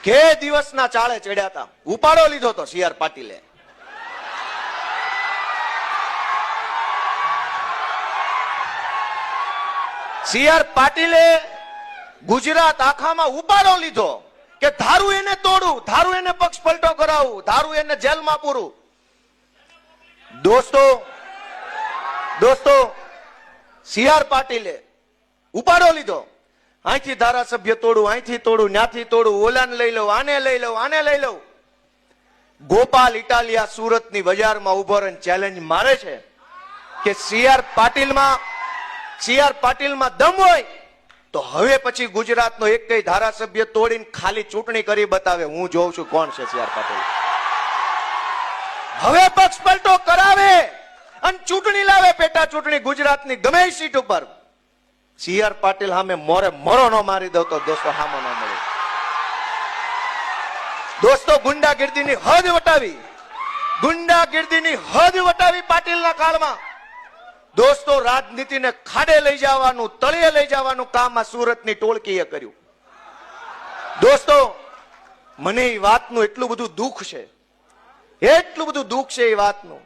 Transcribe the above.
કે દિવસના ચાળે ચડ્યા હતા, ઉપાડો લીધો તો સી આર પાટીલે. સી આર પાટીલે ગુજરાત આખામાં ઉપાડો લીધો કે ધારું એને તોડું, ધારું એને પક્ષ પલટો કરાવું, ધારું એને જેલમાં પૂરું. દોસ્તો સી આર પાટીલે ઉપાડો લીધો. અહીંથી ધારાસભ્ય તોડું, અહીંથી તોડું, ન્યાથી તોડું, ઓલાને લઈ લઉં, આને લઈ લઉં, આને લઈ લઉં. ગોપાલ ઇટાલિયા સુરતની બજારમાં ઉભો રહીને ચેલેન્જ મારે છે કે સી આર પાટીલમાં દમ હોય તો હવે પછી ગુજરાતનો એક કઈ ધારાસભ્ય તોડીને ખાલી ચૂંટણી કરી બતાવે. હું જોઉં છું કોણ છે સી આર પાટીલ. હવે પક્ષ પલટો કરાવે અને ચૂંટણી લાવે, પેટા ચૂંટણી ગુજરાતની ગમે સીટ ઉપર. સી આર પાટીલ સામે મોરે મોરો નો મારી દો તો દોસ્તો સામો ન મળે. દોસ્તો ગુંડાગીર્દીની હદ વટાવી પાટીલના કાળમાં. દોસ્તો રાજનીતિને ખાડે લઈ જવાનું, તળિયે લઈ જવાનું કામ આ સુરતની ટોળકીએ કર્યું. દોસ્તો મને એ વાતનું એટલું બધું દુઃખ છે એ વાતનું